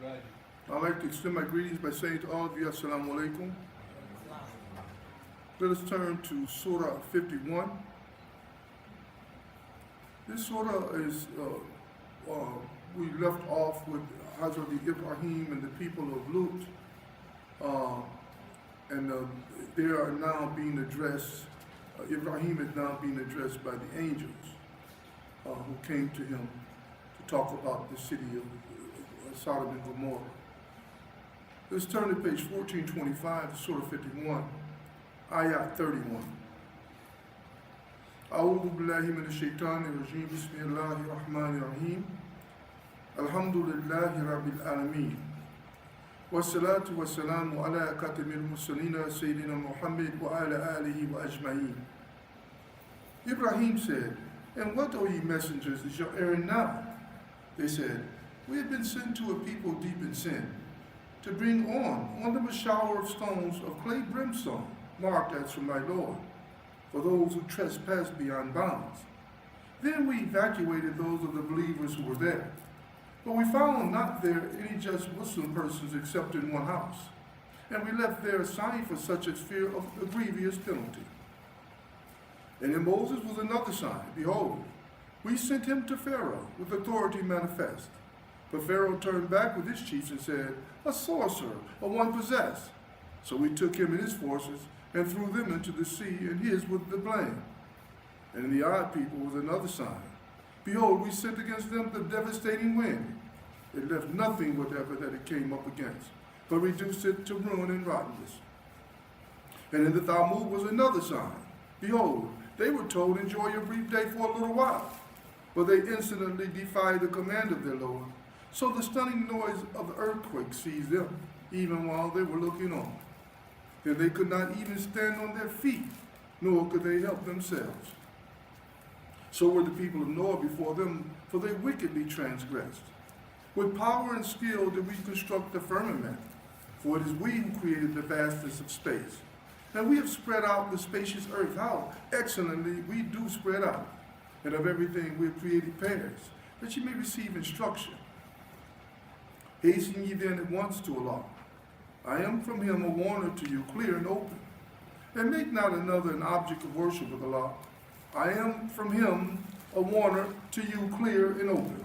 I'd like to extend my greetings by saying to all of you, Assalamu alaikum. Let us turn to Surah 51. This surah is, we left off with Hazrat Ibrahim and the people of Lut, and they are now being addressed, Ibrahim is now being addressed by the angels who came to him to talk about the city of Sodom and Gomorrah. Let's turn to page 1425, Surah 51, Ayat 31. أعوذ بالله من الشيطان الرجيم بسم الله الرحمن الرحيم الحمد لله رب العالمين والصلاة والسلام على خاتم المرسلين سيدنا محمد وعلى آله وأجمعين. Ibrahim said, "And what, O ye messengers, is your errand now?" They said, "We have been sent to a people deep in sin, to bring on them a shower of stones of clay brimstone, marked as from my Lord, for those who trespass beyond bounds." Then we evacuated those of the believers who were there, but we found not there any just Muslim persons except in one house, and we left there a sign for such as fear of a grievous penalty. And in Moses was another sign. Behold, we sent him to Pharaoh with authority manifest. But Pharaoh turned back with his chiefs and said, "A sorcerer, or one possessed." So we took him and his forces and threw them into the sea, and his with the blame. And in the odd people was another sign. Behold, we sent against them the devastating wind. It left nothing whatever that it came up against, but reduced it to ruin and rottenness. And in the Thamud was another sign. Behold, they were told, "Enjoy your brief day for a little while." But they insolently defied the command of their Lord. So the stunning noise of the earthquake seized them, even while they were looking on. Then they could not even stand on their feet, nor could they help themselves. So were the people of Noah before them, for they wickedly transgressed. With power and skill did we construct the firmament, for it is we who created the vastness of space. And we have spread out the spacious earth. How excellently we do spread out. And of everything we have created pairs, that ye may receive instruction. Hasten ye then at once to Allah. I am from him a warner to you, clear and open. And make not another an object of worship with Allah. I am from him a warner to you, clear and open.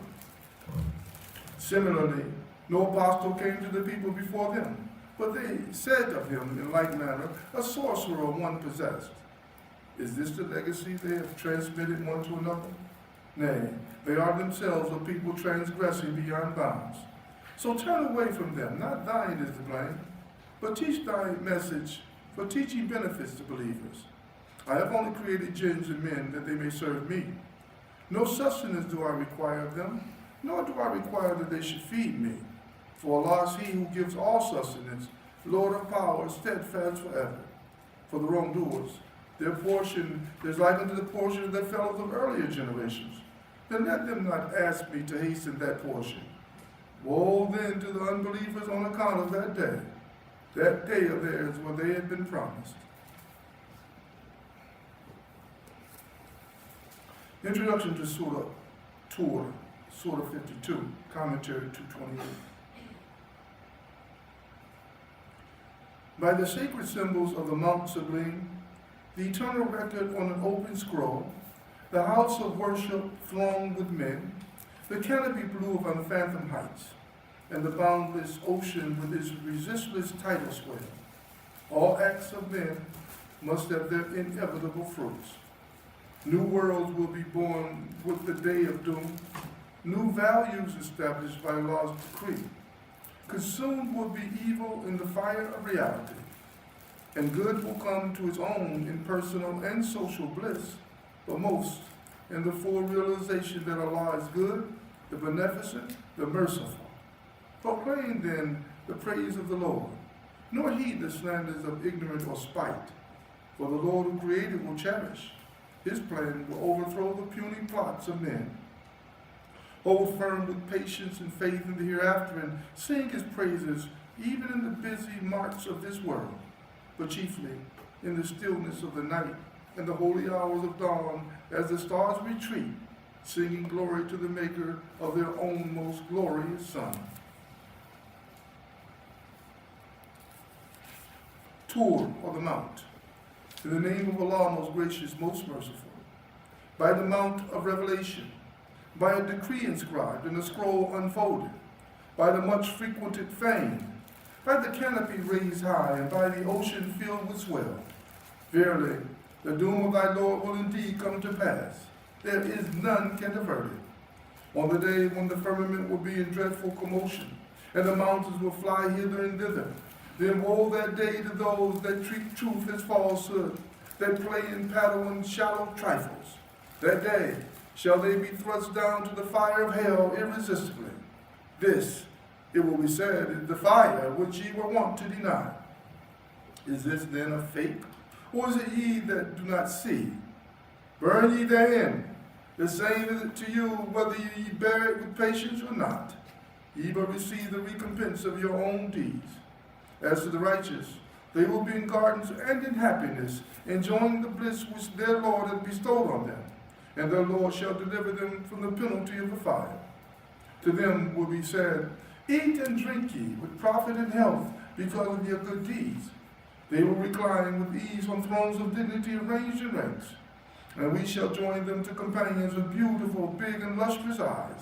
Similarly, no apostle came to the people before them, but they said of him in like manner, "A sorcerer or one possessed." Is this the legacy they have transmitted one to another? Nay, they are themselves a people transgressing beyond bounds. So turn away from them, not thine is the blame, but teach thy message, for teaching benefits to believers. I have only created jinns and men that they may serve me. No sustenance do I require of them, nor do I require that they should feed me. For Allah is he who gives all sustenance, Lord of power, steadfast forever. For the wrongdoers, their portion is like unto the portion that fell of the earlier generations. Then let them not ask me to hasten that portion. Woe then to the unbelievers on account of that day of theirs where they had been promised. Introduction to Surah 52, Commentary 228. By the sacred symbols of the Mount Sublime, the eternal record on an open scroll, the house of worship thronged with men, the canopy blue of unfathomed heights, and the boundless ocean with its resistless tidal swell. All acts of men must have their inevitable fruits. New worlds will be born with the day of doom, new values established by Allah's decree. Consumed will be evil in the fire of reality, and good will come to its own in personal and social bliss, but most in the full realization that Allah is good, the beneficent, the merciful. Proclaim then the praise of the Lord, nor heed the slanders of ignorance or spite, for the Lord who created will cherish. His plan will overthrow the puny plots of men. Hold firm with patience and faith in the hereafter, and sing his praises even in the busy march of this world, but chiefly in the stillness of the night and the holy hours of dawn as the stars retreat, singing glory to the maker of their own most glorious Son. Tur, or the mount. In the name of Allah, most gracious, most merciful. By the mount of revelation, by a decree inscribed and a scroll unfolded, by the much frequented fane, by the canopy raised high, and by the ocean filled with swell. Verily, the doom of thy Lord will indeed come to pass. There is none can avert it. On the day when the firmament will be in dreadful commotion, and the mountains will fly hither and thither, then woe that day to those that treat truth as falsehood, that play and paddle in shallow trifles. That day shall they be thrust down to the fire of hell irresistibly. This, it will be said, is the fire which ye were wont to deny. Is this then a fake, or is it ye that do not see? Burn ye therein. The same is it to you, whether ye bear it with patience or not. Ye but receive the recompense of your own deeds. As to the righteous, they will be in gardens and in happiness, enjoying the bliss which their Lord hath bestowed on them, and their Lord shall deliver them from the penalty of the fire. To them will be said, eat and drink ye with profit and health because of your good deeds. They will recline with ease on thrones of dignity arranged in ranks, and we shall join them to companions with beautiful, big, and lustrous eyes.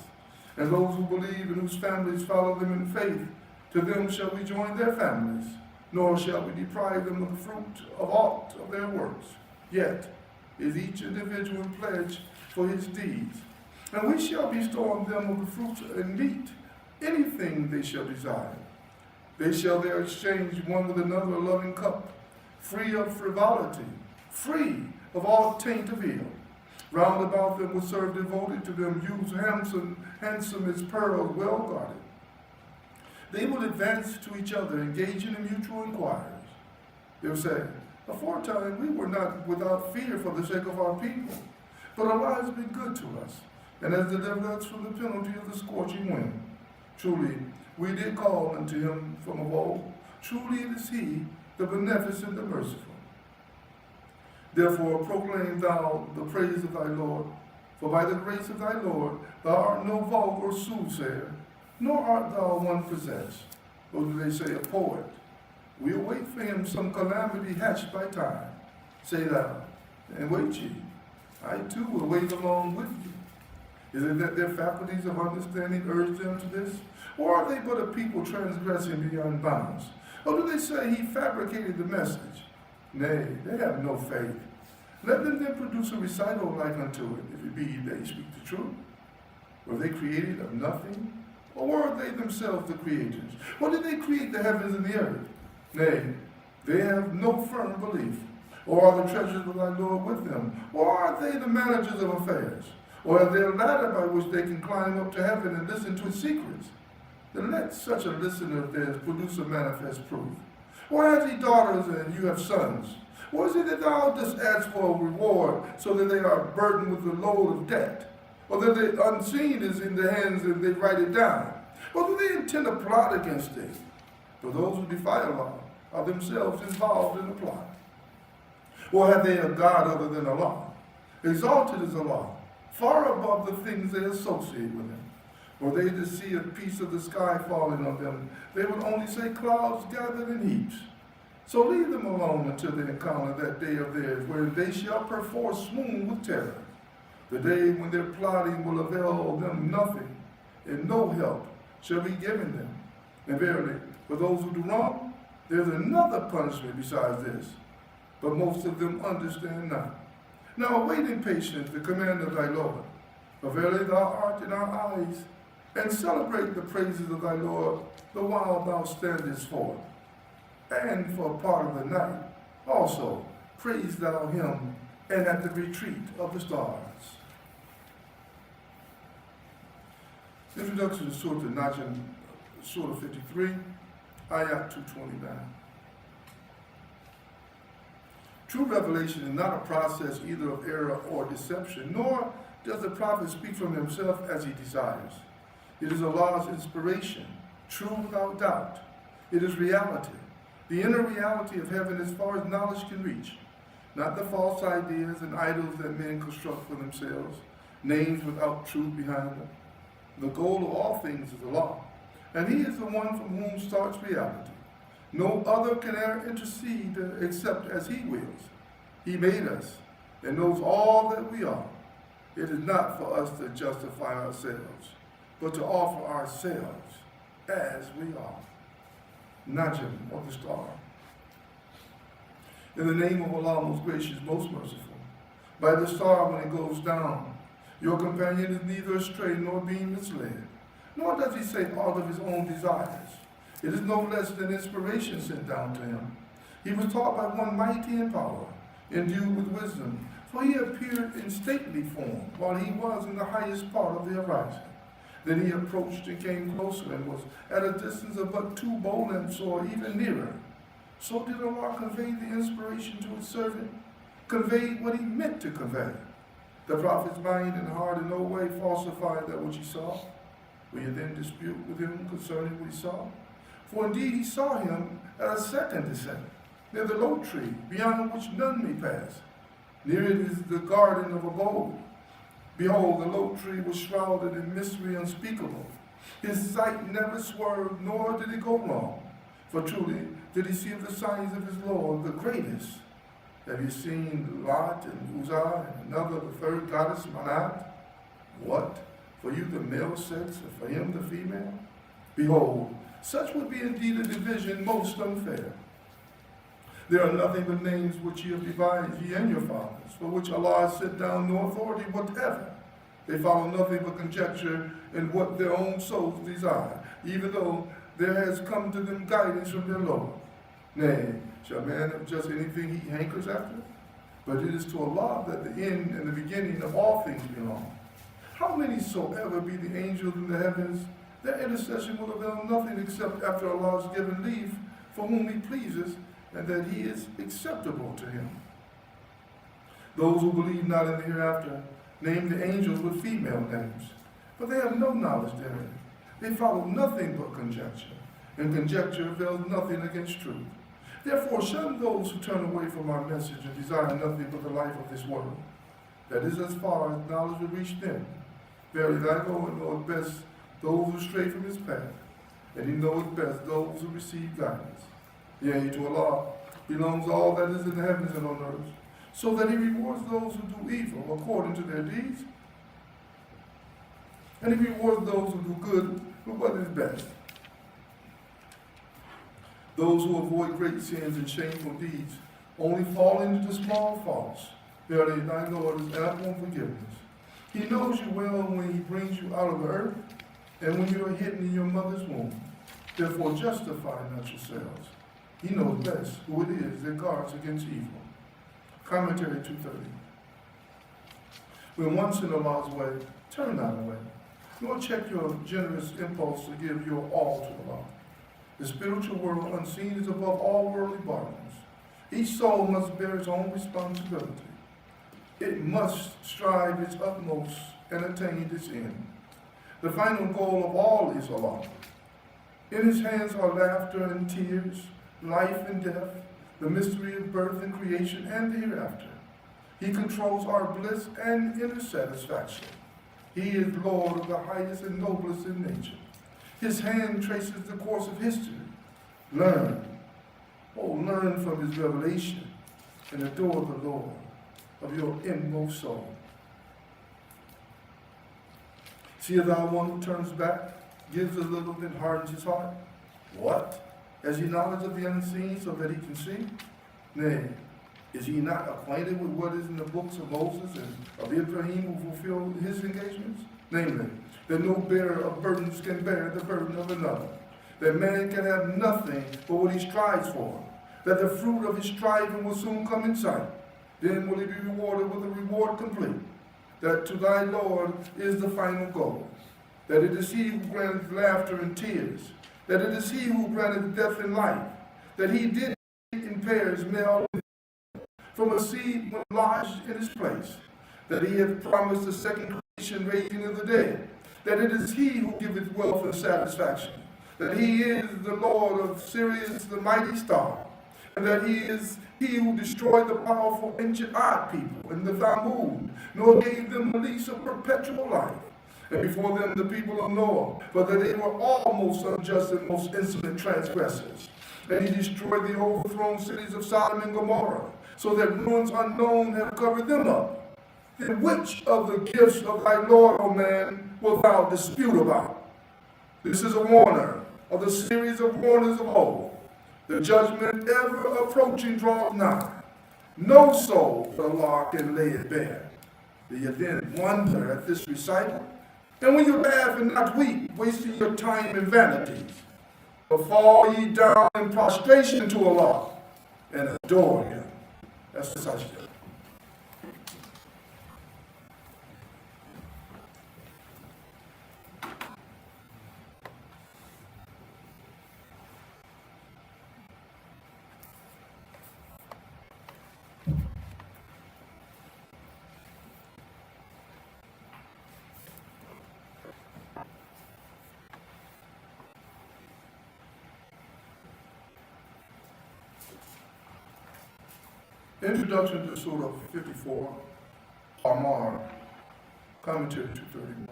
And those who believe and whose families follow them in faith, to them shall we join their families, nor shall we deprive them of the fruit of aught of their works. Yet is each individual pledged for his deeds, and we shall bestow on them of the fruit and meat, anything they shall desire. They shall there exchange one with another a loving cup, free of frivolity, free of all taint of ill. Round about them will serve devoted to them youths handsome as pearls, well guarded. They will advance to each other, engaging in mutual inquiries. They will say, aforetime we were not without fear for the sake of our people, but Allah has been good to us, and has delivered us from the penalty of the scorching wind. Truly, we did call unto him from of old. Truly it is he, the beneficent, the merciful. Therefore proclaim thou the praise of thy Lord, for by the grace of thy Lord thou art no vulgar soothsayer, nor art thou one possessed, or do they say a poet. We await for him some calamity hatched by time. Say thou, and wait ye. I too will wait along with you. Is it that their faculties of understanding urge them to this? Or are they but a people transgressing beyond bounds? Or do they say he fabricated the message? Nay, they have no faith. Let them then produce a recital like unto it, if it be they speak the truth. Were they created of nothing? Or were they themselves the creators? Or did they create the heavens and the earth? Nay, they have no firm belief. Or are the treasures of thy Lord with them? Or are they the managers of affairs? Or are they a ladder by which they can climb up to heaven and listen to its secrets? Then let such a listener of theirs produce a manifest proof. Or has he daughters and you have sons? Or is it that thou dost ask for a reward, so that they are burdened with the load of debt? Or that the unseen is in their hands and they write it down? Or do they intend a plot against thee? For those who defy Allah are themselves involved in the plot. Or have they a God other than Allah? Exalted is Allah, far above the things they associate with him. Or they to see a piece of the sky falling on them, they would only say clouds gathered in heaps. So leave them alone until they encounter that day of theirs, where they shall perforce swoon with terror. The day when their plotting will avail them nothing, and no help shall be given them. And verily, for those who do wrong, there's another punishment besides this. But most of them understand not. Now await in patience the command of thy Lord. For verily thou art in our eyes, and celebrate the praises of thy Lord the while thou standest forth. And for a part of the night also praise thou him, and at the retreat of the stars. Introduction to Surah An-Najm, Surah 53, Ayat 229. True revelation is not a process either of error or deception, nor does the prophet speak from himself as he desires. It is Allah's inspiration, true without doubt. It is reality, the inner reality of heaven as far as knowledge can reach, not the false ideas and idols that men construct for themselves, names without truth behind them. The goal of all things is Allah, and he is the one from whom starts reality. No other can ever intercede except as he wills. He made us and knows all that we are. It is not for us to justify ourselves, but to offer ourselves as we are. Najm, or the star. In the name of Allah, most gracious, most merciful. By the star when it goes down, your companion is neither astray nor being misled, nor does he say aught of his own desires. It is no less than inspiration sent down to him. He was taught by one mighty in power, endued with wisdom, for he appeared in stately form while he was in the highest part of the horizon. Then he approached and came closer and was at a distance of but 2 bow lengths or even nearer. So did Allah convey the inspiration to his servant, conveyed what he meant to convey. The Prophet's mind and heart in no way falsified that which he saw. Will you then dispute with him concerning what he saw? For indeed he saw him at a second descent, near the low tree, beyond which none may pass. Near it is the garden of abode. Behold, the low tree was shrouded in mystery unspeakable. His sight never swerved, nor did it go wrong. For truly did he see the signs of his Lord, the greatest. Have you seen Lot and Uzzah and another, the third goddess, Manat? What? For you the male sex, and for him the female? Behold, such would be indeed a division most unfair. There are nothing but names which ye have devised, ye and your fathers, for which Allah has set down no authority whatever. They follow nothing but conjecture and what their own souls desire, even though there has come to them guidance from their Lord. Nay, shall man have just anything he hankers after? But it is to Allah that the end and the beginning of all things belong. How many soever be the angels in the heavens, their intercession will avail nothing except after Allah has given leave for whom he pleases, and that he is acceptable to him. Those who believe not in the hereafter name the angels with female names, but they have no knowledge therein. They follow nothing but conjecture, and conjecture avails nothing against truth. Therefore shun those who turn away from our message and desire nothing but the life of this world. That is as far as knowledge will reach them. Verily thy Lord knoweth best those who stray from his path, and he knoweth best those who receive guidance. Yea, to Allah belongs all that is in the heavens and on earth, so that he rewards those who do evil according to their deeds, and he rewards those who do good with what is best. Those who avoid great sins and shameful deeds only fall into the small faults. Verily, thy Lord is ample in forgiveness. He knows you well when he brings you out of the earth, and when you are hidden in your mother's womb. Therefore justify not yourselves. He knows best who it is that guards against evil. Commentary 230. When once in Allah's way, turn not away, nor check your generous impulse to give your all to Allah. The spiritual world unseen is above all worldly bargains. Each soul must bear its own responsibility. It must strive its utmost and attain its end. The final goal of all is Allah. In his hands are laughter and tears, life and death, the mystery of birth and creation and the hereafter. He controls our bliss and inner satisfaction. He is Lord of the highest and noblest in nature. His hand traces the course of history. Learn, learn from his revelation and adore the Lord of your inmost soul. Seest thou one who turns back, gives a little, then hardens his heart? What? Has he knowledge of the unseen so that he can see? Nay, is he not acquainted with what is in the books of Moses and of Ibrahim who fulfilled his engagements? Namely, that no bearer of burdens can bear the burden of another, that man can have nothing but what he strives for, that the fruit of his striving will soon come in sight. Then will he be rewarded with a reward complete, that to thy Lord is the final goal, that it is he who granteth laughter and tears, that it is he who granteth death and life, that he did in pairs male and female, from a seed when lodged in his place, that he hath promised the second creation raising of the dead, that it is he who giveth wealth and satisfaction, that he is the Lord of Sirius, the mighty star, and that he is he who destroyed the powerful ancient Ad people in the Thamud, nor gave them a lease of perpetual life. And before them the people of Noah, but that they were all most unjust and most insolent transgressors. And he destroyed the overthrown cities of Sodom and Gomorrah, so that ruins unknown have covered them up. Then which of the gifts of thy Lord, O man, wilt thou dispute about? This is a warner of the series of warners of old. The judgment ever approaching draws nigh. No soul but Allah can lay it bare. Do you then wonder at this recital? And when you laugh and not weep, wasting your time in vanities, but fall ye down in prostration to Allah and adore Him. That's the sajda. Introduction to Surah 54, Amar, commentary 231.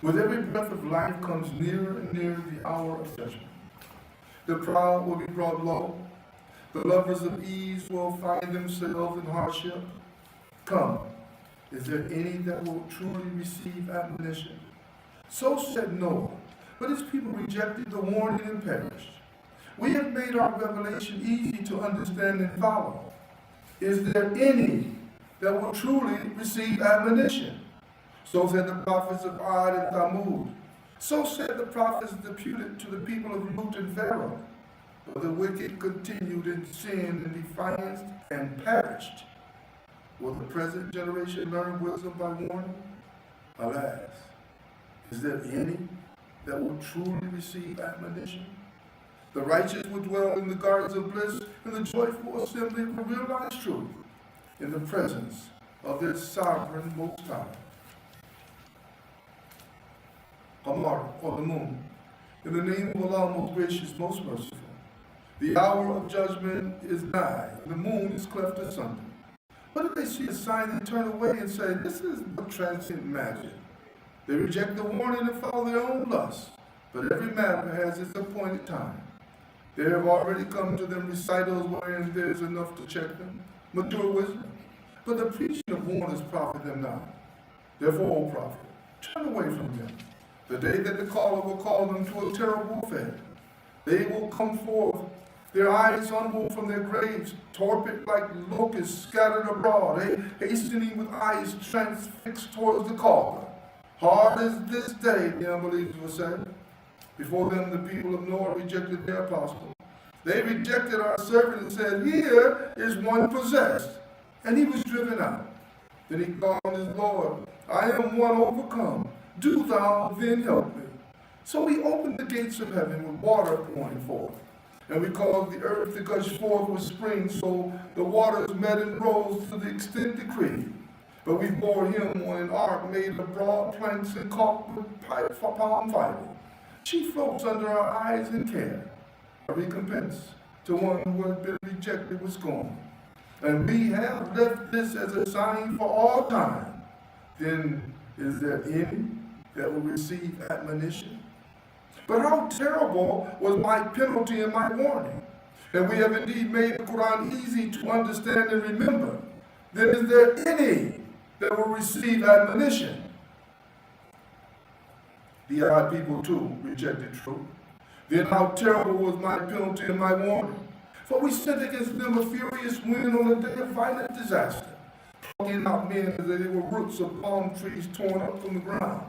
With every breath of life comes nearer and nearer the hour of judgment. The proud will be brought low. The lovers of ease will find themselves in hardship. Come, is there any that will truly receive admonition? So said Noah, but his people rejected the warning and perished. We have made our revelation easy to understand and follow. Is there any that will truly receive admonition? So said the prophets of Ad and Thamud. So said the prophets deputed to the people of Lut and Pharaoh. But the wicked continued in sin and defiance and perished. Will the present generation learn wisdom by warning? Alas, is there any that will truly receive admonition? The righteous will dwell in the gardens of bliss, and the joyful assembly will realize truth in the presence of their sovereign Most High. Qamar, or the moon, in the name of Allah, most gracious, most merciful. The hour of judgment is nigh, and the moon is cleft asunder. But if they see a sign, they turn away and say, this is but transient magic. They reject the warning and follow their own lusts, but every matter has its appointed time. There have already come to them recitals wherein there is enough to check them, mature wisdom. But the preaching of warners profit them not. Therefore, O prophet, turn away from them. The day that the caller will call them to a terrible fate, they will come forth, their eyes unmoved from their graves, torpid like locusts scattered abroad, hastening with eyes transfixed towards the caller. Hard is this day, the unbelievers will say. Before them, the people of Noah rejected their apostle. They rejected our servant and said, here is one possessed. And he was driven out. Then he called on his Lord, I am one overcome. Do thou then help me. So we opened the gates of heaven with water pouring forth. And we caused the earth to gush forth with springs, so the waters met and rose to the extent decreed. But we bore him on an ark made of broad planks and caulked with palm fiber. She floats under our eyes in care, a recompense to one who has been rejected with scorn. And we have left this as a sign for all time. Then is there any that will receive admonition? But how terrible was my penalty and my warning? And we have indeed made the Quran easy to understand and remember. Then is there any that will receive admonition? The odd people too rejected truth. Then how terrible was my penalty and my warning? For we sent against them a furious wind on a day of violent disaster, plucking out men as they were roots of palm trees torn up from the ground.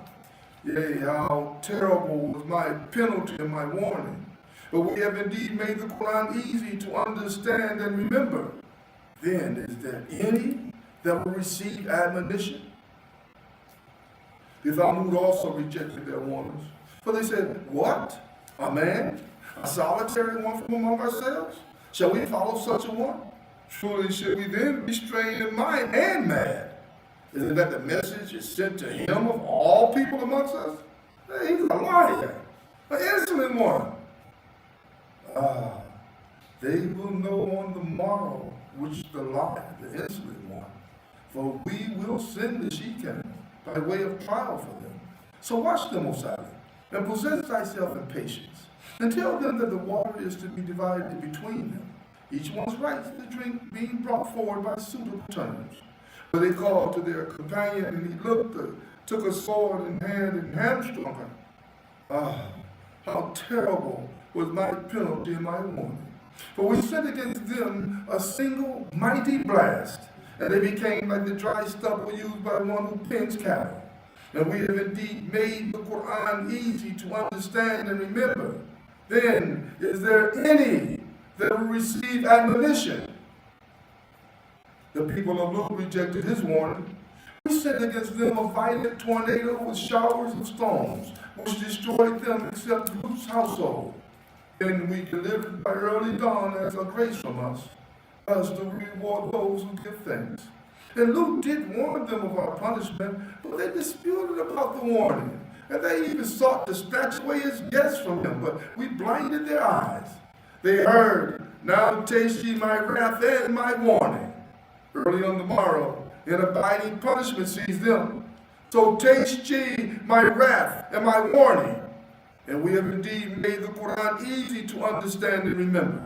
Yea, how terrible was my penalty and my warning. But we have indeed made the Quran easy to understand and remember. Then is there any that will receive admonition? The Thamud also rejected their warners. For they said, what? A man? A solitary one from among ourselves? Shall we follow such a one? Surely should we then be strained in mind and mad? Isn't that the message is sent to him of all people amongst us? Hey, he's a liar, an insolent one. They will know on the morrow which the liar, the insolent one. For we will send the she-camel by way of trial for them. So watch them, O Salat, and possess thyself in patience, and tell them that the water is to be divided between them, each one's right to the drink being brought forward by suitable terms. But they called to their companion, and he took a sword in hand and hamstrung her. Ah, how terrible was my penalty and my warning. For we sent against them a single mighty blast, and they became like the dry stubble used by one who pens cattle. And we have indeed made the Quran easy to understand and remember. Then is there any that will receive admonition? The people of Lut rejected his warning. We sent against them a violent tornado with showers of stones, which destroyed them except Lut's household. Then we delivered by early dawn as a grace from us to reward those who give thanks. And Lut did warn them of our punishment, but they disputed about the warning. And they even sought to snatch away his guests from him, but we blinded their eyes. They heard, now taste ye my wrath and my warning. Early on the morrow, an abiding punishment seized them. So taste ye my wrath and my warning. And we have indeed made the Quran easy to understand and remember.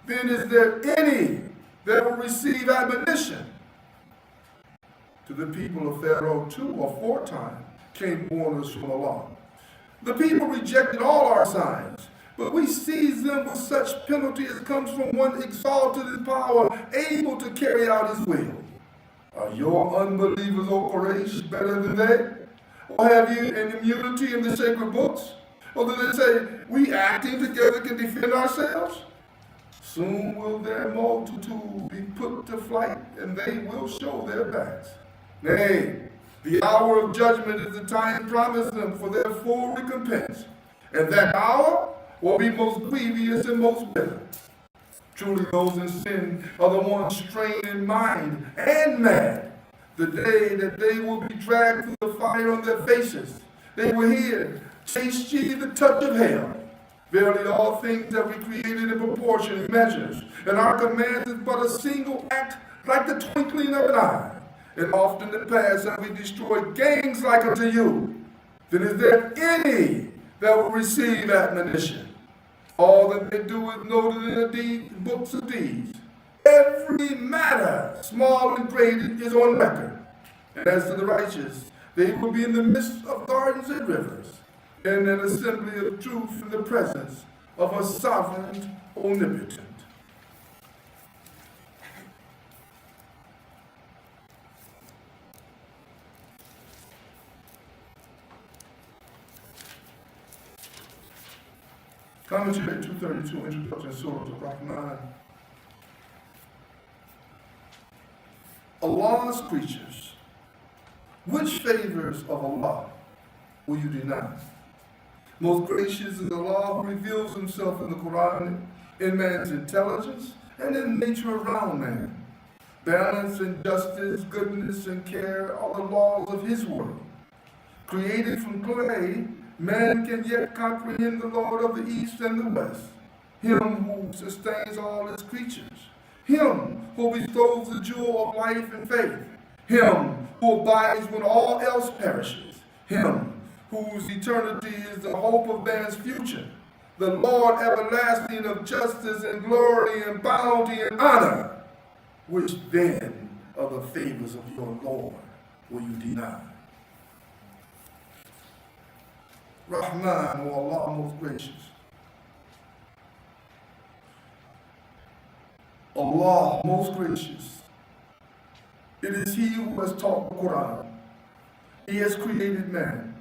Then is there any that will receive admonition? To the people of Pharaoh 2 or 4 times came warners from Allah. The people rejected all our signs, but we seized them with such penalty as comes from one exalted in power, able to carry out his will. Are your unbelievers, O Quraysh, better than they? Or have you an immunity in the sacred books? Or do they say, we acting together can defend ourselves? Soon will their multitude be put to flight, and they will show their backs. Nay, the hour of judgment is the time promised them for their full recompense, and that hour will be most grievous and most bitter. Truly those in sin are the ones strained in mind and mad, the day that they will be dragged through the fire on their faces. They will hear, taste ye the touch of hell. Verily all things have we created in proportion and measures, and our command is but a single act like the twinkling of an eye. And often in the past have we destroyed gangs like unto you. Then is there any that will receive admonition? All that they do is noted in the books of deeds. Every matter, small and great, is on record. And as to the righteous, they will be in the midst of gardens and rivers, in an assembly of truth in the presence of a sovereign omnipotent. Commentary 232, Introduction to Surah Al-Rahman. Allah's creatures, which favors of Allah will you deny? Most gracious is Allah who reveals himself in the Quran, in man's intelligence, and in nature around man. Balance and justice, goodness and care are the laws of his world. Created from clay, man can yet comprehend the Lord of the East and the West, him who sustains all his creatures, him who bestows the jewel of life and faith, him who abides when all else perishes, him whose eternity is the hope of man's future, the Lord everlasting of justice and glory and bounty and honor. Which then are the favors of your Lord will you deny? Rahman, O Allah, most gracious. Allah, most gracious. It is He who has taught the Quran. He has created man.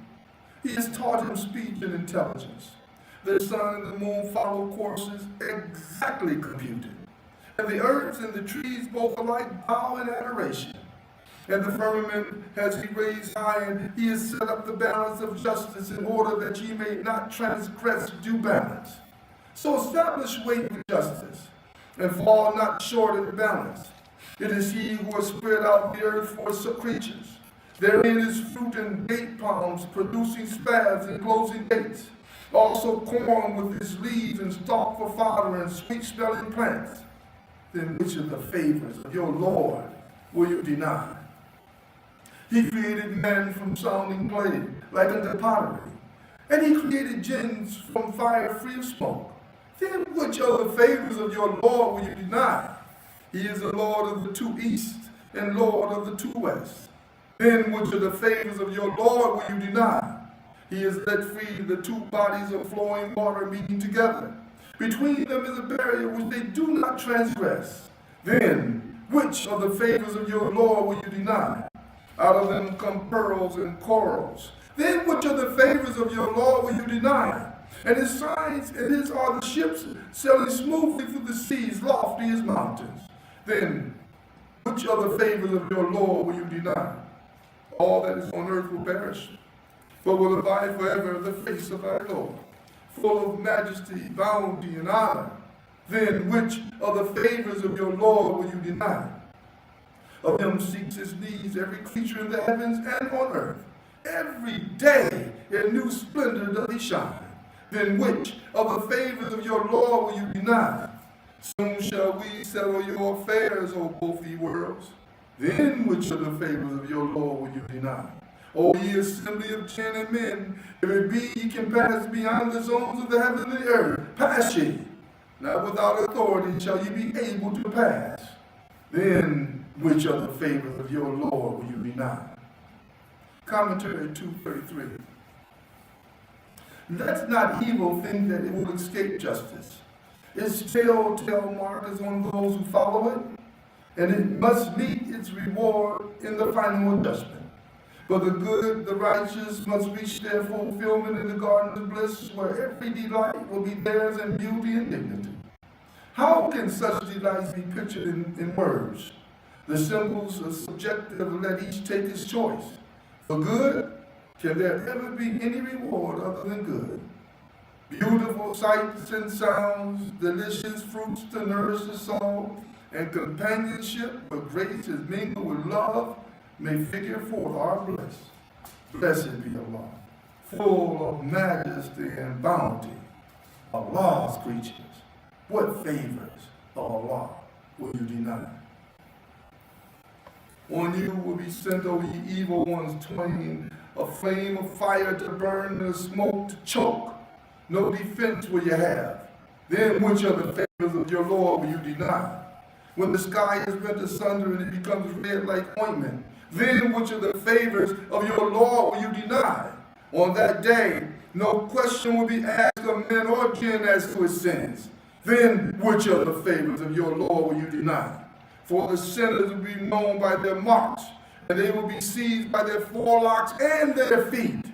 He has taught him speech and intelligence. The sun and the moon follow courses exactly computed. And the earth and the trees both alike bow in adoration. And the firmament has he raised high, and he has set up the balance of justice in order that ye may not transgress due balance. So establish weight with justice, and fall not short in balance. It is he who has spread out the earth for its creatures. Therein is fruit and date palms, producing spaths and closing dates. Also corn with its leaves and stalk for fodder, and sweet-smelling plants. Then which of the favors of your Lord will you deny? He created man from sounding clay, like unto pottery, And he created jinns from fire free of smoke. Then which of the favors of your Lord will you deny? He is the Lord of the two east and Lord of the two west. Then which of the favors of your Lord will you deny? He has let free the two bodies of flowing water meeting together. Between them is a barrier which they do not transgress. Then which of the favors of your Lord will you deny? Out of them come pearls and corals. Then which of the favors of your Lord will you deny? And his signs and his are the ships sailing smoothly through the seas, lofty as mountains. Then which of the favors of your Lord will you deny? All that is on earth will perish, but will abide forever in the face of thy Lord, full of majesty, bounty, and honor. Then which of the favors of your Lord will you deny? Of him seeks his needs every creature in the heavens and on earth. Every day in new splendor doth he shine. Then which of the favors of your Lord will you deny? Soon shall we settle your affairs, O both ye worlds. Then which of the favors of your Lord will you deny? O ye assembly of jinn and men, if it be ye can pass beyond the zones of the heaven and the earth, pass ye. Not without authority shall ye be able to pass. Then which of the favors of your Lord will you deny? Commentary 233. Let not evil think that it will escape justice. Its telltale mark is on those who follow it, and it must meet its reward in the final judgment. But the good, the righteous, must reach their fulfillment in the garden of bliss, where every delight will be theirs in beauty and dignity. How can such delights be pictured in words? The symbols are subjective, let each take his choice. For good, can there ever be any reward other than good? Beautiful sights and sounds, delicious fruits to nourish the soul, and companionship where grace is mingled with love may figure forth our bliss. Blessed be Allah, full of majesty and bounty, Allah's creatures. What favors of Allah will you deny? On you will be sent, O ye evil ones, twain, a flame of fire to burn and a smoke to choke. No defense will you have. Then which of the favors of your Lord will you deny? When the sky is rent asunder and it becomes red like ointment, then which of the favors of your Lord will you deny? On that day, no question will be asked of men or jinn as to his sins. Then which of the favors of your Lord will you deny? For the sinners will be known by their marks, and they will be seized by their forelocks and their feet.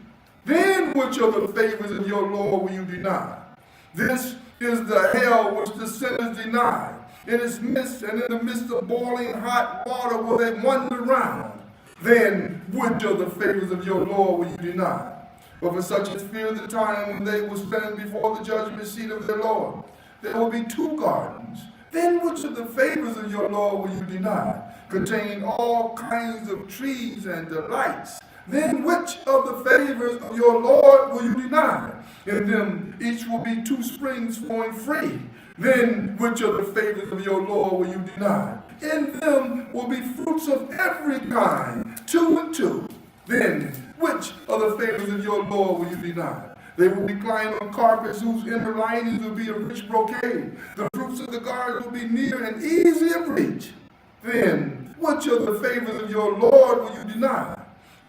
Then which of the favors of your Lord will you deny? This is the hell which the sinners deny. In its midst and in the midst of boiling hot water will they wander round. Then which of the favors of your Lord will you deny? But for such as fear the time when they will stand before the judgment seat of their Lord, there will be two gardens. Then which of the favors of your Lord will you deny? Containing all kinds of trees and delights. Then which of the favors of your Lord will you deny? In them each will be two springs flowing free. Then which of the favors of your Lord will you deny? In them will be fruits of every kind, 2 and 2. Then which of the favors of your Lord will you deny? They will recline on carpets whose inner linings will be a rich brocade. The fruits of the garden will be near and easy of reach. Then which of the favors of your Lord will you deny?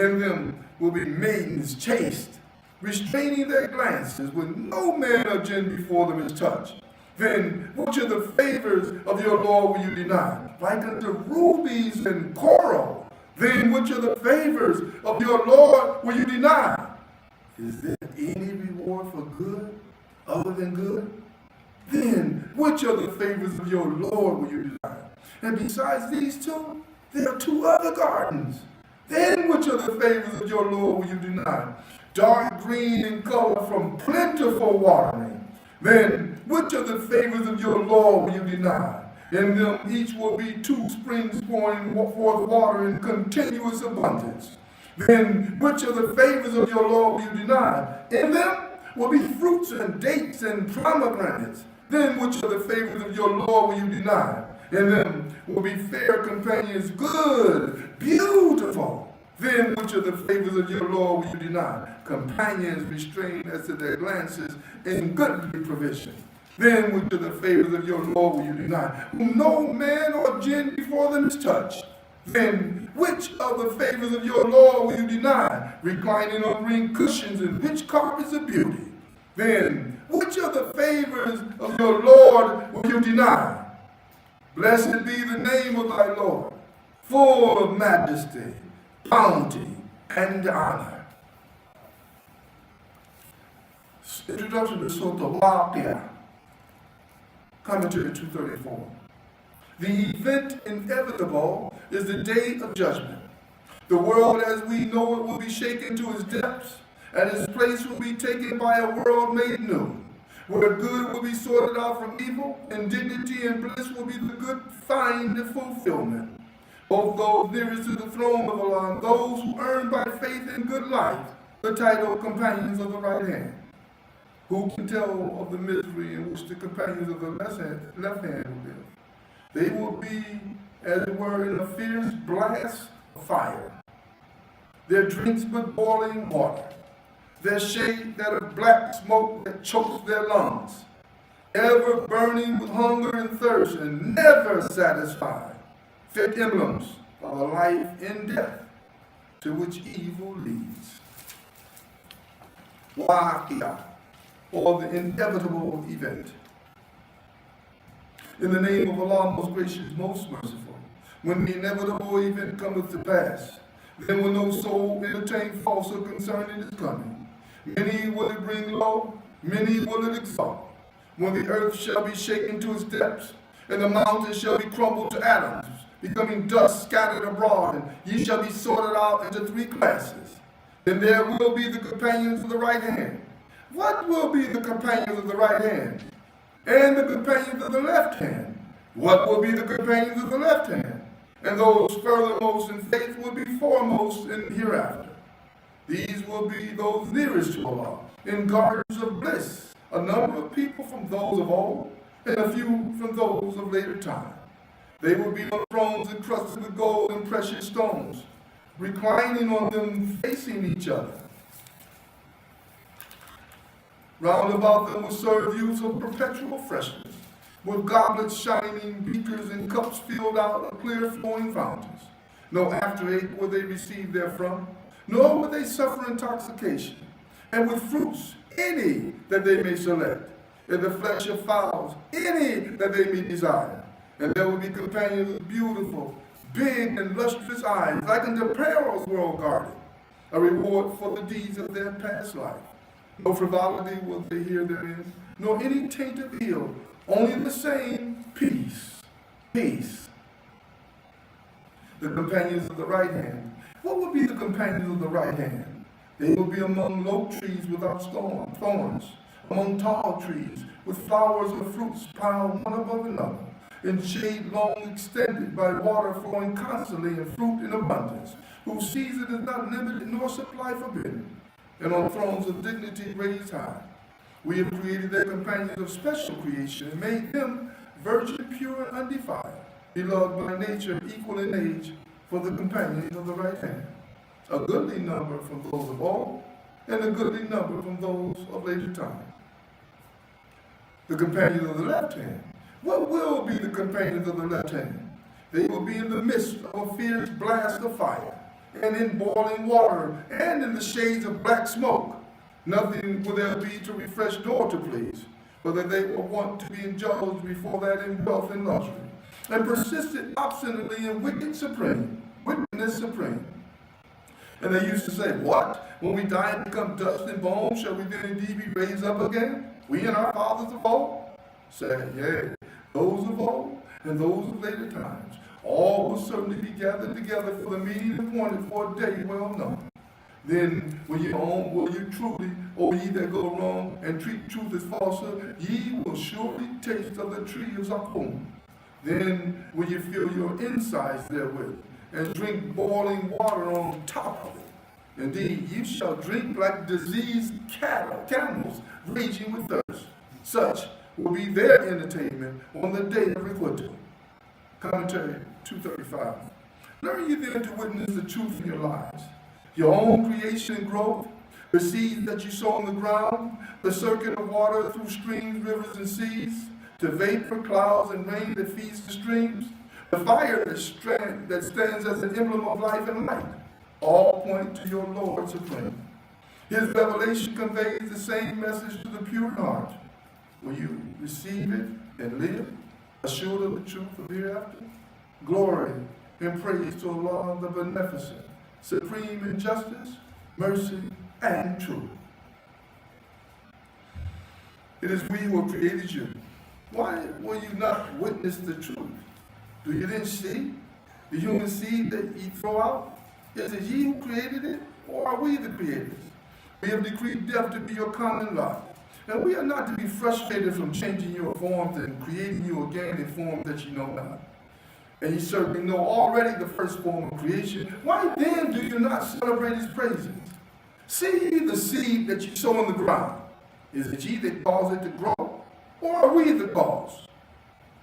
In them will be maidens chaste, restraining their glances when no man or jinn before them is touched. Then which of the favors of your Lord will you deny? Like unto rubies and coral. Then which of the favors of your Lord will you deny? Is there any reward for good other than good? Then which of the favors of your Lord will you deny? And besides these two, there are 2 other gardens. Then which of the favors of your Lord will you deny? Dark green in color from plentiful watering. Then which of the favors of your Lord will you deny? In them each will be 2 springs pouring forth water in continuous abundance. Then which of the favors of your Lord will you deny? In them will be fruits and dates and pomegranates. Then which of the favors of your Lord will you deny? In them will be fair companions, good, beautiful. Then which of the favors of your Lord will you deny? Companions restrained as to their glances in goodly provision. Then which of the favors of your Lord will you deny? Whom no man or jinn before them is touched. Then which of the favors of your Lord will you deny? Reclining on green cushions and rich carpets of beauty. Then which of the favors of your Lord will you deny? Blessed be the name of thy Lord, full of majesty, bounty, and honor. Introduction to Salat, commentary 234. The event inevitable is the day of judgment. The world as we know it will be shaken to its depths, and its place will be taken by a world made new, where good will be sorted out from evil, and dignity and bliss will be the good find fulfillment. Both those nearest to the throne of Allah and those who earn by faith and good life the title of companions of the right hand. Who can tell of the misery in which the companions of the left hand will live? They will be, as it were, in a fierce blast of fire. Their drinks but boiling water. Their shade that of black smoke that chokes their lungs. Ever burning with hunger and thirst and never satisfied. Fit emblems of a life in death to which evil leads. Waqiyah, or the inevitable event. In the name of Allah, most gracious, most merciful, when the inevitable event cometh to pass, then will no soul entertain falsehood concerning its coming. Many will it bring low, many will it exalt. When the earth shall be shaken to its depths, and the mountains shall be crumbled to atoms, becoming dust scattered abroad, and ye shall be sorted out into three classes. Then there will be the companions of the right hand. What will be the companions of the right hand? And the companions of the left hand? What will be the companions of the left hand? And those furthermost in faith will be foremost in hereafter. These will be those nearest to Allah, in gardens of bliss, a number of people from those of old, and a few from those of later time. They will be on thrones encrusted with gold and precious stones, reclining on them facing each other. Round about them will serve youths of perpetual freshness, with goblets shining, beakers, and cups filled out of clear flowing fountains. No afterache will they receive therefrom, nor will they suffer intoxication. And with fruits, any that they may select, and the flesh of fowls, any that they may desire. And there will be companions with beautiful, big, and lustrous eyes, like unto pearls well guarded, a reward for the deeds of their past life. No frivolity will they hear therein, nor any taint of ill, only the same peace, peace. The companions of the right hand. What will be the companions of the right hand? They will be among low trees without thorns, among tall trees with flowers or fruits piled one above another, in shade long extended by water flowing constantly and fruit in abundance, whose season is not limited nor supply forbidden, and on thrones of dignity raised high. We have created their companions of special creation and made them virgin, pure, and undefiled, beloved by nature, equal in age, for the companions of the right hand. A goodly number from those of old, and a goodly number from those of later time. The companions of the left hand. What will be the companions of the left hand? They will be in the midst of a fierce blast of fire, and in boiling water, and in the shades of black smoke. Nothing will there be to refresh nor to please, but that they will want to be indulged before that in wealth and luxury, and persisted obstinately in wickedness supreme. And they used to say, what? When we die and become dust and bones, shall we then indeed be raised up again? We and our fathers of old? Say, yea, those of old and those of later times. All will certainly be gathered together for the meeting appointed for a day well known. Then will you truly, O ye that go wrong and treat truth as falsehood, ye will surely taste of the tree of Zaqqum. Then will you fill your insides therewith, and drink boiling water on top of it. Indeed, you shall drink like diseased camels raging with thirst. Such will be their entertainment on the day of requital. Commentary 235. Learn you then to witness the truth in your lives. Your own creation and growth, the seeds that you sow on the ground, the circuit of water through streams, rivers, and seas, to vapor, clouds, and rain that feeds the streams, the fire that stands as an emblem of life and light, all point to your Lord supreme. His revelation conveys the same message to the pure heart. Will you receive it and live, assured of the truth of hereafter? Glory and praise to Allah, the Beneficent, supreme in justice, mercy, and truth. It is we who have created you. Why will you not witness the truth? Do you then see the human seed that ye throw out? Is it ye who created it, or are we the creators? We have decreed death to be your common lot, and we are not to be frustrated from changing your forms and creating you again in forms that you know not. And you certainly know already the first form of creation. Why then do you not celebrate his praises? See ye the seed that you sow in the ground. Is it ye that cause it to grow, or are we the cause?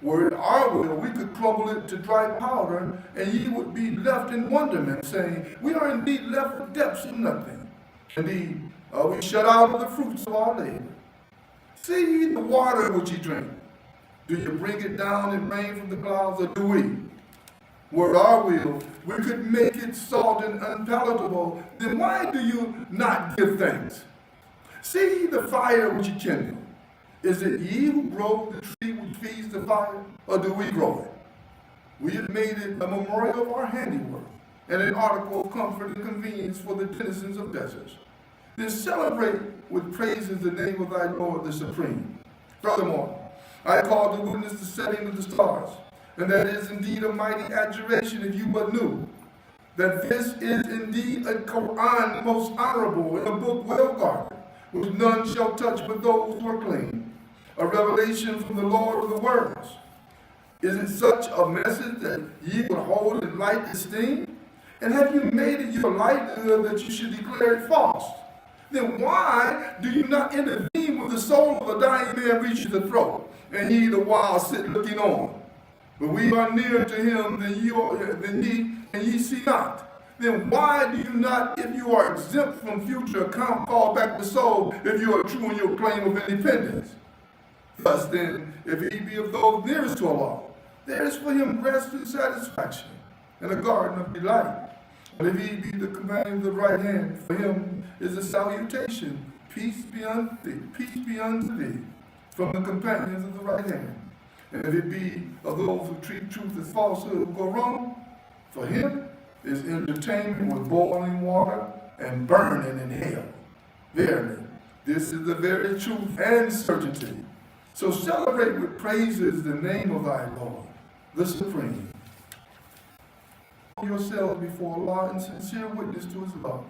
Were it our will, we could crumble it to dry powder, and ye would be left in wonderment, saying, we are indeed left with depths of nothing. Indeed, are we shut out of the fruits of our labor? See ye the water which ye drink. Do you bring it down in rain from the clouds, or do we? Were it our will, we could make it salt and unpalatable. Then why do you not give thanks? See ye the fire which ye kindle. Is it ye who grow the tree which feeds the fire, or do we grow it? We have made it a memorial of our handiwork, and an article of comfort and convenience for the denizens of deserts. Then celebrate with praises the name of thy Lord the Supreme. Furthermore, I call to witness the setting of the stars, and that is indeed a mighty adjuration if you but knew that this is indeed a Quran most honorable, and a book well guarded, which none shall touch but those who are clean. A revelation from the Lord of the worlds. Is it such a message that ye would hold in light esteem? And have you made it your livelihood that you should declare it false? Then why do you not intervene when the soul of a dying man reaches the throat, and ye the while sit looking on? But we are nearer to him than ye, and ye see not. Then why do you not, if you are exempt from future account, call back the soul if you are true in your claim of independence? Thus then, if he be of those nearest to Allah, there is for him rest and satisfaction, and a garden of delight. But if he be the companion of the right hand, for him is a salutation, peace be unto thee, from the companions of the right hand. And if it be of those who treat truth as falsehood who go wrong, for him is entertainment with boiling water and burning in hell. Verily, this is the very truth and certainty. So celebrate with praises the name of thy Lord, the Supreme. Yourselves before Allah in sincere witness to his love.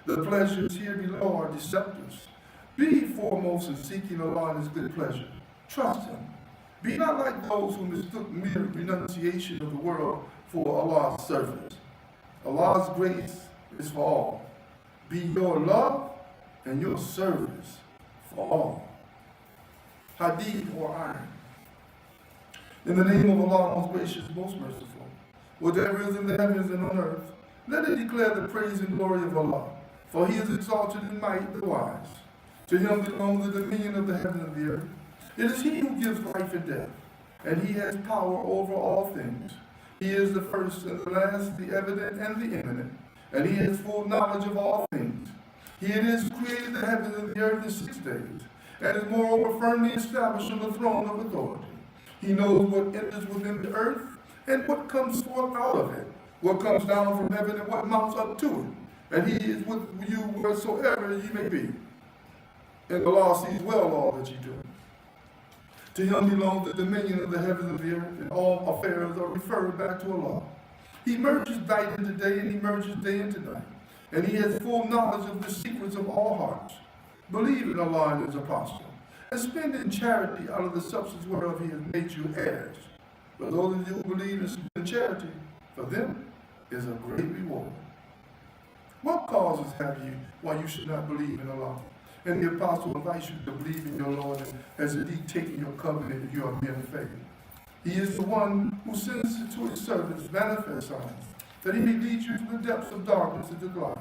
The pleasures here below are deceptors. Be foremost in seeking Allah and his good pleasure. Trust him. Be not like those who mistook mere renunciation of the world for Allah's service. Allah's grace is for all. Be your love and your service for all. Hadith or iron. In the name of Allah, most gracious, most merciful, whatever is in the heavens and on earth, let it declare the praise and glory of Allah, for he is exalted in might, the wise. To him belongs the dominion of the heaven and the earth. It is he who gives life and death, and he has power over all things. He is the first and the last, the evident and the imminent, and he has full knowledge of all things. He it is who created the heavens and the earth in 6 days, and is moreover firmly established on the throne of authority. He knows what enters within the earth, and what comes forth out of it, what comes down from heaven, and what mounts up to it. And he is with you wheresoever ye may be. And Allah sees well all that ye do. To him belongs the dominion of the heavens and the earth, and all affairs are referred back to Allah. He merges night into day, and he merges day into night. And he has full knowledge of the secrets of all hearts. Believe in Allah and his apostle, and spend in charity out of the substance whereof he has made you heirs. But those of you who believe in charity, for them is a great reward. What causes have you why you should not believe in Allah? And the apostle invites you to believe in your Lord and has indeed taken your covenant if you are men of faith. He is the one who sends to his servants manifest signs, that he may lead you to the depths of darkness into the light.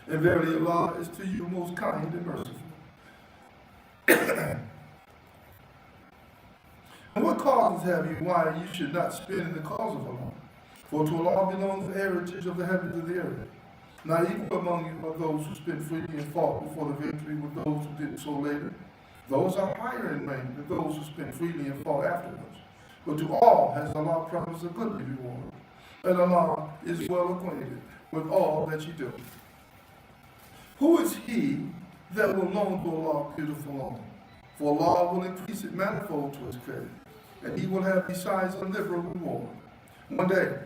And verily Allah is to you most kind and merciful. And what causes have you why you should not spend in the cause of Allah? For to Allah belongs the heritage of the heavens and the earth. Not equal among you are those who spent freely and fought before the victory with those who did so later. Those are higher in rank than those who spent freely and fought afterwards. But to all has Allah promised a goodly reward. And Allah is well acquainted with all that you do. Who is he that will loan to Allah beautiful loan? For Allah will increase it manifold to his credit, and he will have besides a liberal reward. One day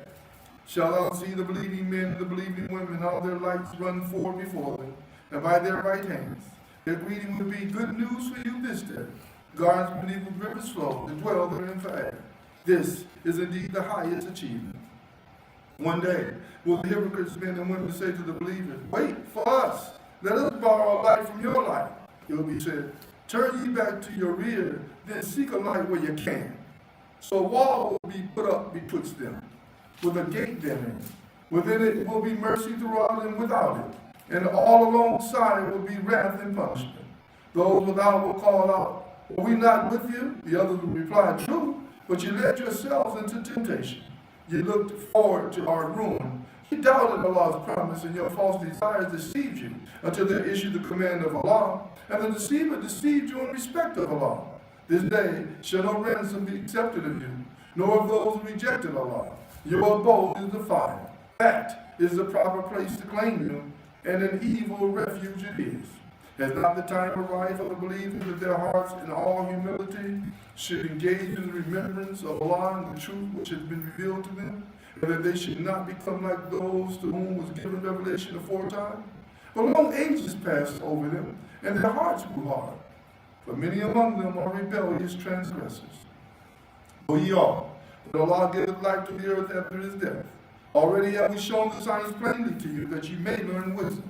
shall thou see the believing men and the believing women, how their lights run forward before them, and by their right hands. Their greeting will be good news for you this day. Gardens beneath the rivers flow, and dwell therein forever. This is indeed the highest achievement. One day will the hypocrites, men and women, say to the believers, wait for us, let us borrow a light from your light. It will be said, turn ye back to your rear, then seek a light where you can. So a wall will be put up betwixt them, with a gate therein. Within it will be mercy throughout and without it, and all alongside will be wrath and punishment. Those without will call out, are we not with you? The others will reply, true, but you led yourselves into temptation. You looked forward to our ruin. You doubted Allah's promise, and your false desires deceived you until they issued the command of Allah, and the deceiver deceived you in respect of Allah. This day shall no ransom be accepted of you, nor of those who rejected Allah. Your abode is the fire. That is the proper place to claim you, and an evil refuge it is. Has not the time arrived for the believers that their hearts in all humility should engage in the remembrance of Allah and the truth which has been revealed to them, and that they should not become like those to whom was given revelation aforetime? But long ages passed over them, and their hearts grew hard. For many among them are rebellious transgressors. O ye all, that Allah giveth life to the earth after his death. Already have we shown the signs plainly to you, that ye may learn wisdom.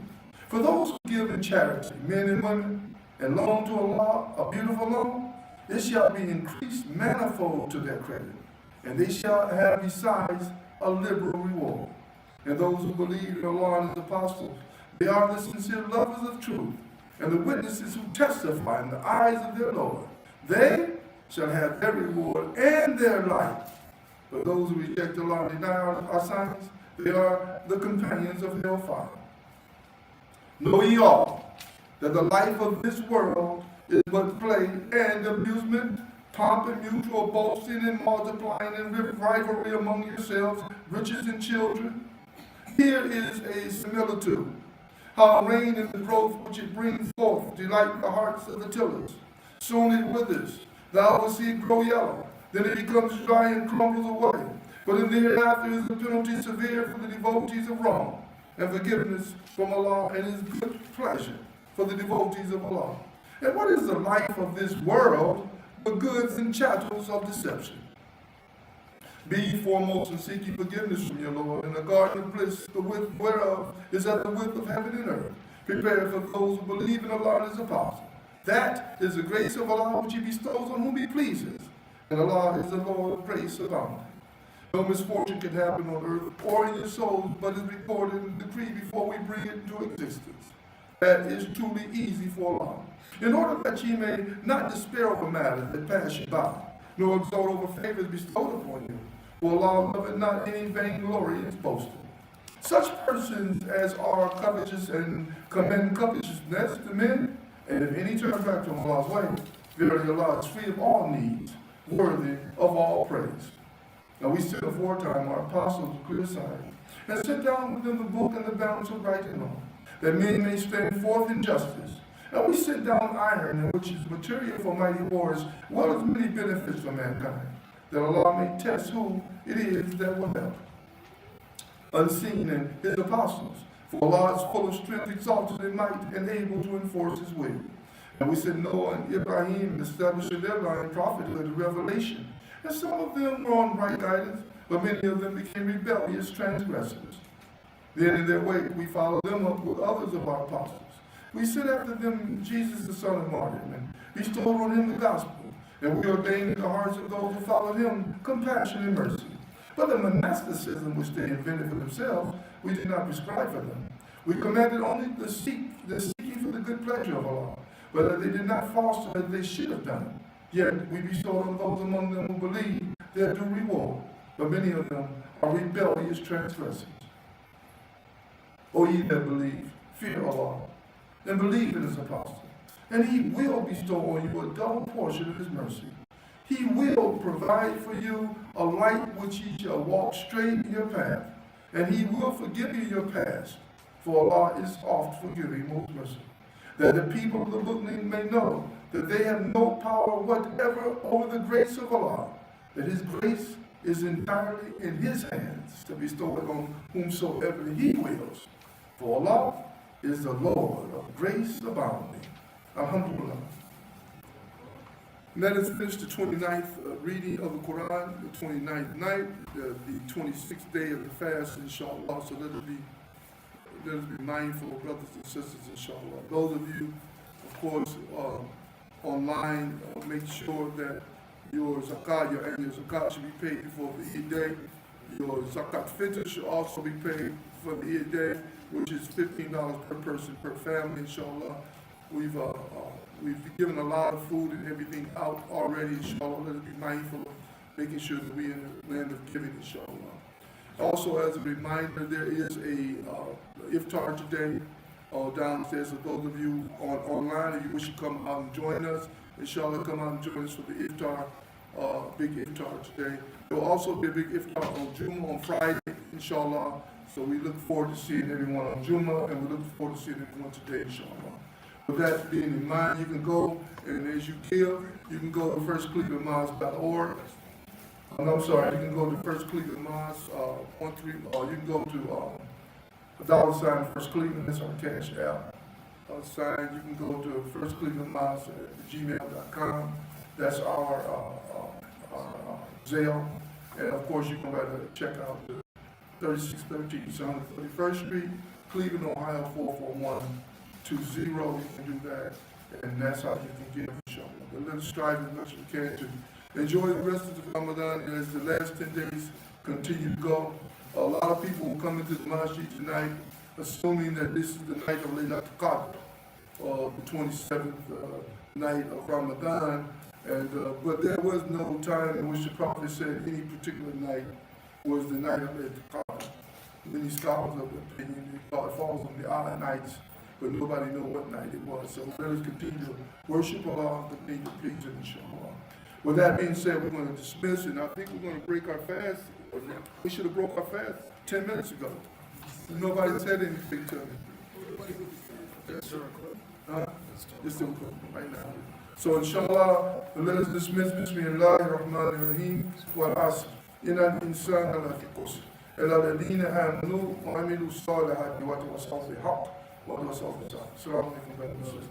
For those who give in charity, men and women, and loan to Allah a beautiful loan, it shall be increased manifold to their credit, and they shall have besides a liberal reward. And those who believe in Allah and his apostles, they are the sincere lovers of truth, and the witnesses who testify in the eyes of their Lord. They shall have their reward and their light. But those who reject Allah and deny our signs, they are the companions of hellfire. Know ye all that the life of this world is but play and amusement, pomp and mutual boasting and multiplying and rivalry among yourselves, riches and children. Here is a similitude. How rain and the growth which it brings forth delight the hearts of the tillers. Soon it withers, thou wilt see it grow yellow, then it becomes dry and crumbles away. But in the hereafter is a penalty severe for the devotees of wrong, and forgiveness from Allah and his good pleasure for the devotees of Allah. And what is the life of this world but goods and chattels of deception? Be ye foremost and seek ye forgiveness from your Lord, and the garden of bliss, the width whereof is at the width of heaven and earth, prepared for those who believe in Allah and his apostles. That is the grace of Allah which he bestows on whom he pleases, and Allah is the Lord of grace abounding. No misfortune can happen on earth or in your souls, but is recorded and decreed before we bring it into existence. That is truly easy for Allah, in order that ye may not despair over matters that pass you by, nor exult over favors bestowed upon you. For Allah loveth not any vainglory and boasting. Such persons as are covetous and commend covetousness to men, and if any turn back from Allah's way, verily Allah is free of all needs, worthy of all praise. Now we sent aforetime our apostles to clear sight, and set down within the book and the balance of right and wrong, that men may stand forth in justice. And we set down iron, which is material for mighty wars, as well as many benefits for mankind, that Allah may test who it is that will help. Unseen in his apostles, for Allah is full of strength, exalted in might, and able to enforce his will. And we said Noah and Ibrahim established in their line prophethood and revelation. And some of them were on right guidance, but many of them became rebellious transgressors. Then in their wake we followed them up with others of our apostles. We sent after them Jesus the son of Maryam, and bestowed on him the gospel. And we ordained in the hearts of those who followed him compassion and mercy. But the monasticism which they invented for themselves, we did not prescribe for them. We commanded only the seeking for the good pleasure of Allah, but they did not foster as they should have done. Yet we bestowed on those among them who believe their due reward, but many of them are rebellious transgressors. O ye that believe, fear Allah, and believe in His apostle, and He will bestow on you a double portion of His mercy. He will provide for you a light which ye shall walk straight in your path, and He will forgive you your past, for Allah is oft forgiving, most merciful. That the people of the book may know that they have no power whatever over the grace of Allah, that His grace is entirely in His hands to bestow it on whomsoever He wills. For Allah is the Lord of grace abounding. Alhamdulillah. Let us finish the 29th reading of the Quran, the 29th night, the 26th day of the fast, inshallah. So let us be mindful, brothers and sisters, inshallah. Those of you, of course, online, make sure that your zakat, your annual zakat should be paid before the Eid day. Your zakat fitr should also be paid for the Eid day, which is $15 per person per family, inshallah. We've given a lot of food and everything out already, inshallah. Let us be mindful of making sure that we're in the land of giving, inshallah. Also, as a reminder, there is a iftar today downstairs. So those of you online, if you wish to come out and join us, inshallah, come out and join us for the iftar, big iftar today. There will also be a big iftar on Jummah on Friday, inshallah. So we look forward to seeing everyone on Jummah, and we look forward to seeing everyone today, inshallah. With that being in mind, you can go, and as you give, you can go to FirstClevelandMosque.org. I'm sorry, you can go to FirstCleveland Mosque, or you can go to $sign First Cleveland, that's our cash app. Sign, you can go to FirstCleveland Mosque at gmail.com. That's our Zelle. And of course, you can write a check out to 3613 South 31st Street, Cleveland, Ohio 44120. You can do that, and that's how you can give, inshallah. But let us strive as much as we can to enjoy the rest of the Ramadan, and as the last 10 days continue to go. A lot of people will come into the Mosque tonight assuming that this is the night of Laylatul Qadr, the 27th night of Ramadan, and but there was no time in which the Prophet said any particular night was the night of Laylatul Qadr. Many scholars of the opinion they thought it falls on the odd nights, but nobody knows what night it was. So let us continue to worship Allah, continue to please Him, inshallah. With that being said, we're going to dismiss, and I think we're going to break our fast. We should have broke our fast 10 minutes ago. Nobody said anything to me. It's still right now. So inshallah, let us dismiss. Bismillahirrahmanirrahim. Wal asr. Inna al-insana lafi khusr. Illa alladhina amanu wa amilu salihati wa tawassaw bil haqq wa tawassaw bis sabr. Assalamu alaikum.